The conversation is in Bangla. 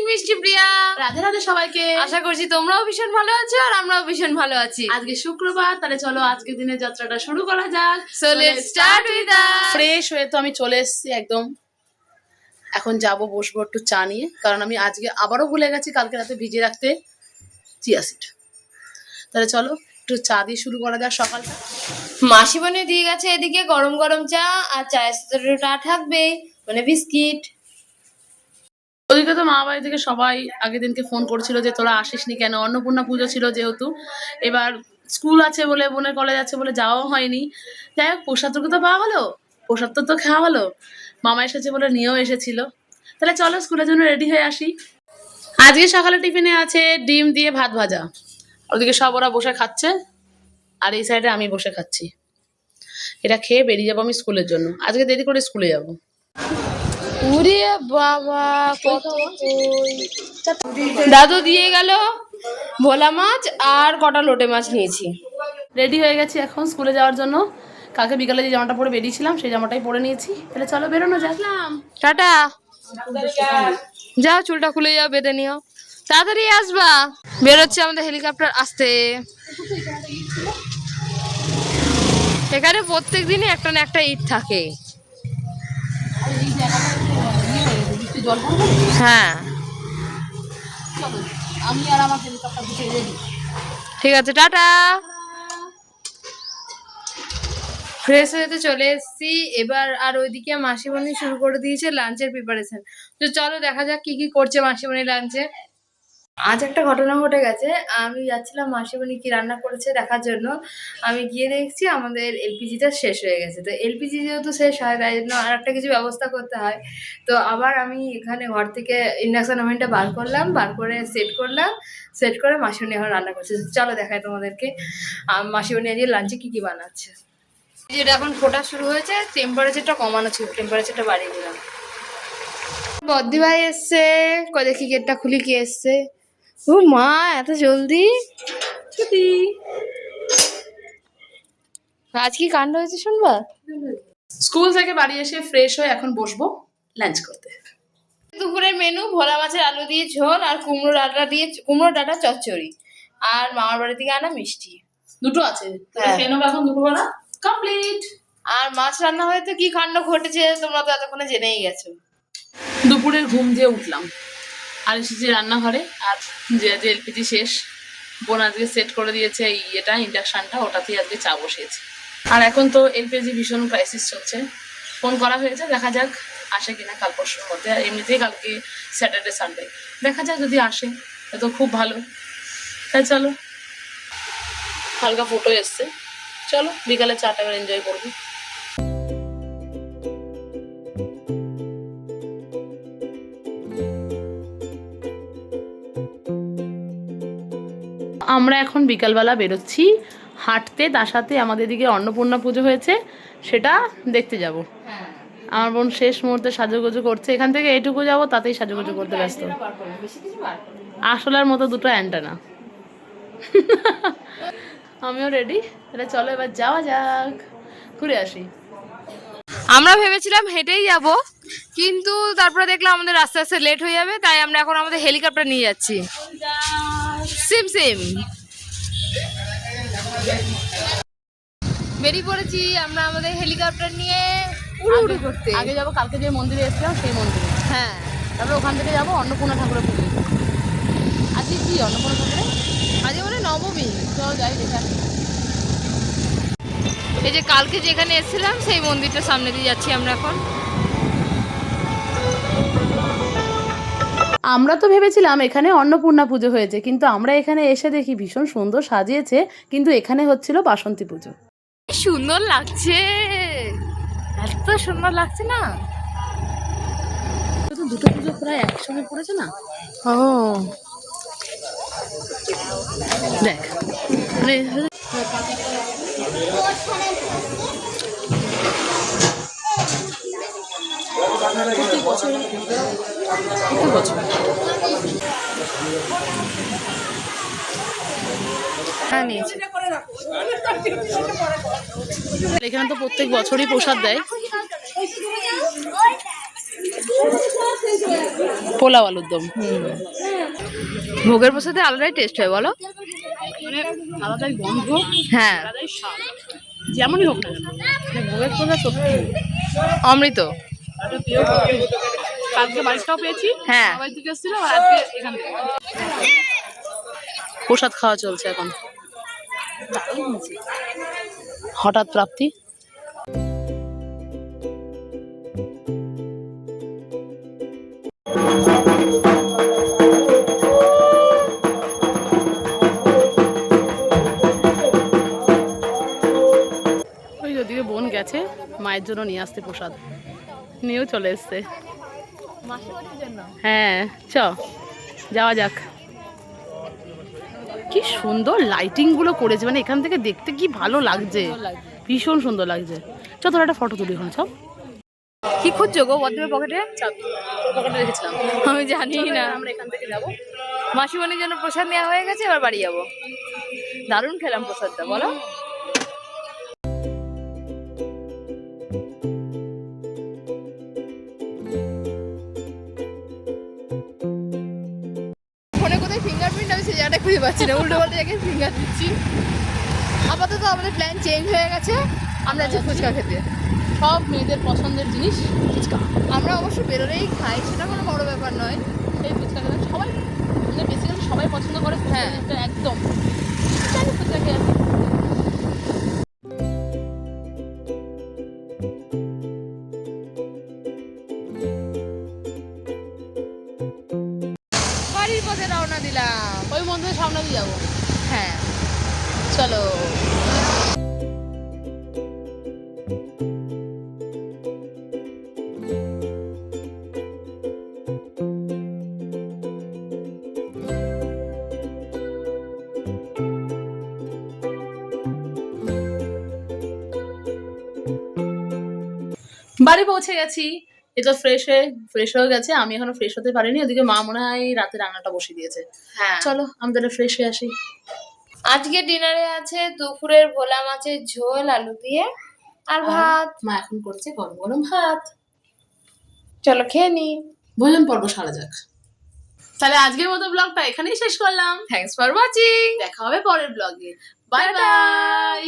মিষ্টি প্রিয়া। রাধে রাধে সবাইকে। আশা করছি তোমরাও ভীষণ ভালো আছো আর আমরাও ভীষণ ভালো আছি। আজকে শুক্রবার, তাহলে চলো আজকের দিনের যাত্রাটা শুরু করা যাক। So let's start with us. Fresh হয়ে তো আমি চলে এসেছি একদম। এখন যাব বসবো একটু চা নিয়ে, কারণ আমি আজকে আবারও ভুলে গেছি কালকে রাতে ভিজিয়ে রাখতে চিয়া সিড। তাহলে চলো একটু চা দিয়ে শুরু করা যাক সকালটা। মাসি বনে দিয়ে গেছে এদিকে গরম গরম চা, আর চায়ের সাথে টা থাকবে মানে বিস্কিট। ওদিকে তো মা বাড়ি থেকে সবাই আগের দিনকে ফোন করেছিল যে তোরা আসিসনি কেন, অন্নপূর্ণা পুজো ছিল যেহেতু, এবার স্কুল আছে বলে, বোনের কলেজ আছে বলে যাওয়াও হয়নি। যাই হোক, প্রসাদটুকু তো পাওয়া হলো, প্রসাদ তো খাওয়া হলো, মামা এসেছে বলে নিয়েও এসেছিল। তাহলে চলো স্কুলের জন্য রেডি হয়ে আসি। আজকে সকালে টিফিনে আছে ডিম দিয়ে ভাত ভাজা, ওদিকে সব ওরা বসে খাচ্ছে আর এই সাইডে আমি বসে খাচ্ছি। এটা খেয়ে বেরিয়ে যাবো আমি স্কুলের জন্য, আজকে দেরি করে স্কুলে যাবো। উরে বাবা কত দাদু দিয়ে গেল ভোলা মাছ আর কটা লোটে মাছ নিয়েছি। রেডি হয়ে গেছি এখন স্কুলে যাওয়ার জন্য। কালকে বিকালে যে জামাটা পরে বেরিয়েছিলাম সেই জামাটাই পরে নিয়েছি। তাহলে চলো বেরোনো যাক। টাটা, যাও চুলটা খুলে যাও, বেঁধে নিও, তাড়াতাড়ি আসবা। বেরোচ্ছে আমাদের হেলিকপ্টার আসতে। এখানে প্রত্যেক দিনই একটা না একটা ঈদ থাকে। হ্যাঁ আমি আর আমার হেলিকপ্টার দুটো রেডি। ঠিক আছে, টাটা। ফ্রেশ হয়ে চলে এসেছি এবার, আর ওইদিকে মাসিমণি শুরু করে দিয়েছে লাঞ্চের প্রিপারেশন। তো চলো দেখা যাক কি কি করছে মাসিমণি লাঞ্চে। আজ একটা ঘটনা ঘটে গেছে, আমি যাচ্ছিলাম মাসিমণি কি রান্না করেছে দেখার জন্য। আমি গিয়ে দেখছি আমাদের এলপিজিটা শেষ হয়ে গেছে। তো এলপিজি যেহেতু শেষ হয় তাই জন্য আর একটা কিছু ব্যবস্থা করতে হয়। তো আবার আমি এখানে ঘর থেকে ইন্ডাকশন ওভেনটা বার করলাম, বার করে সেট করলাম, সেট করে মাসিমণি এখন রান্না করছে। চলো দেখাই তোমাদেরকে মাসিমণি আজকে লাঞ্চে কি কি বানাচ্ছে। যেটা এখন ফোটা শুরু হয়েছে, টেম্পারেচারটা কমানো ছিল, টেম্পারেচারটা বাড়িয়ে দিলাম। বদ্দি ভাই এসছে, কই দেখি গেটটা খুলি কি এসছে। ও মা, এত জলদি ছুটি। আজ কি কাণ্ড হয়েছে শুনবা। স্কুল থেকে বাড়ি এসে ফ্রেশ হয়ে এখন বসবো লাঞ্চ করতে। দুপুরের মেনু ভোলা মাছের আলু দিয়ে ঝোল আর কুমড়ো ডাঁটা চচ্চড়ি, আর মামার বাড়ি থেকে আনা মিষ্টি। দুটো আছে, হ্যাঁ। খেয়ে নেবো এখন দুপুরবেলা কমপ্লিট। আর মাছ রান্না হয়তো কি কাণ্ড ঘটেছে তোমরা তো এতক্ষণে জেনেই গেছো। দুপুরের ঘুম দিয়ে উঠলাম আর এসেছি রান্নাঘরে। আর যে এলপিজি শেষ, বোন আজকে সেট করে দিয়েছে এই ইয়েটা, ইন্ডাকশনটা, ওটাতেই আজকে চা বসিয়েছে। আর এখন তো এলপিজি ভীষণ ক্রাইসিস চলছে, ফোন করা হয়েছে, দেখা যাক আসে কিনা কাল পরশুর মধ্যে। আর এমনিতেই কালকে স্যাটারডে সানডে, দেখা যাক যদি আসে তো খুব ভালো। তাই চলো, হালকা ফটো এসছে, চলো বিকালে চাটা এনজয় করবো। আমরা এখন বিকালবেলা বেরোচ্ছি হাঁটতে, তার সাথে আমাদের দিকে অন্নপূর্ণা পুজো হয়েছে সেটা দেখতে যাব। আমার বোন শেষ মুহূর্তে সাজুগুজু করছে, এখান থেকে এইটুকু যাবো তাতেই সাজুগুজু করতে ব্যস্ত। আসলার মতো দুটো অ্যান্টেনা। আমিও রেডি, তাহলে চলো এবার যাওয়া যাক, ঘুরে আসি। আমরা ভেবেছিলাম হেঁটেই যাব, কিন্তু তারপরে দেখলাম আমাদের আস্তে আস্তে লেট হয়ে যাবে, তাই আমরা এখন আমাদের হেলিকপ্টার নিয়ে যাচ্ছি। সিম সিম বেরিয়ে পড়েছি আমরা আমাদের হেলিকপ্টার নিয়ে উড়ু উড়ু করতে। আগে যাবো কালকে যে মন্দিরে এসেছিলাম সেই মন্দিরে, হ্যাঁ, তারপরে ওখান থেকে যাবো অন্নপূর্ণা ঠাকুরের পুজো। আজকে কি অন্নপূর্ণা ঠাকুরে? আজকে মানে নবমী। চলো যাই দেখে আসি। এই যে কালকে যেখানে এসেছিলাম সেই মন্দিরটার সামনে দিয়ে যাচ্ছি আমরা এখন। আমরা তো ভেবেছিলাম এখানে অন্নপূর্ণা পুজো হয়েছে, কিন্তু আমরা এখানে এসে দেখি ভীষণ সুন্দর সাজিয়েছে, কিন্তু এখানে হচ্ছিল বাসন্তী পুজো। সুন্দর লাগছে, এত সুন্দর লাগছে না। দুটো পুজো প্রায় একসঙ্গে পড়েছে না। ও দেখ মানে প্রত্যেক বছর হ্যাঁ নিয়েছি। এখানে তো প্রত্যেক বছরই প্রসাদ দেয়। পোলাও আলুর দম। ভোগের প্রসাদে আলাদাই টেস্ট হয় বলো। মানে আলাদাই গন্ধ, হ্যাঁ, আলাদাই স্বাদ, যেমনই হোক না কেন মানে ভোগের প্রসাদ সত্যি অমৃত। একটা প্রিয় খাবার। কালকে বাড়িটাও পেয়েছি, হ্যাঁ। বাড়ি থেকে এসেছিল, আর আজকে এখান থেকে প্রসাদ খাওয়া চলছে এখন। হঠাৎ প্রাপ্তি। ওই ওদিকে বোন গেছে মায়ের জন্য নিয়ে আসতে প্রসাদ, নিয়েও চলে এসছে। হ্যাঁ চ যাওয়া যাক। কি সুন্দর লাইটিং গুলো করেছে, মানে এখান থেকে দেখতে কি ভালো লাগছে, ভীষণ সুন্দর লাগছে। চ তোর একটা ফটো তুলি ওখানে, সব কি খুঁজছো গো বদ্রের পকেটে? পকেটে রেখেছিলাম। আমি জানি না। আমরা এখান থেকে যাবো। মাসিমণির জন্য প্রসাদ নেওয়া হয়ে গেছে, এবার বাড়ি যাবো। দারুণ খেলাম প্রসাদটা বলো। ফোনে কোথায় ফিঙ্গারপ্রিন্ট, আমি সেই জায়গাটা খুঁজে পাচ্ছি না, উল্টো পাল্টা জায়গায় ফিঙ্গার দিচ্ছি। আপাতত আমাদের প্ল্যান চেঞ্জ হয়ে গেছে, আমরা আছি ফুচকা খেতে। সব মেয়েদের পছন্দের জিনিস ফুচকা। আমরা অবশ্য বেরোলেই খাই, সেটা কোনো বড় ব্যাপার নয়। এই ফুচকা খেতে সবাই মানে বেসিক্যালি সবাই পছন্দ করে। হ্যাঁ। একদম জানি ফুচকা খেয়ে আসি। বাড়ির পথে রওনা দিলাম। ওই মন্দিরের সামনে দিয়ে যাবো। হ্যাঁ চলো। বাড়ি পৌঁছে গেছি। এ তো ফ্রেশ হয়ে গেছে, আমি এখনো ফ্রেশ হতে পারিনি। ওদিকে মা মনে হয় রাতে রান্নাটা বসিয়ে দিয়েছে। হ্যাঁ, চলো আমি তাহলে ফ্রেশ হয়ে আসি। আজকে ডিনারে আছে দুপুরের ভোলা মাছের ঝোল আলু দিয়ে আর ভাত। মা এখন করছে গরম গরম ভাত। চলো খেয়ে নি। ভোজন পর্ব সারা যাক। তাহলে আজকের মতো ব্লগটা এখানেই শেষ করলাম। Thanks for watching. দেখা হবে পরের ব্লগে। Bye bye.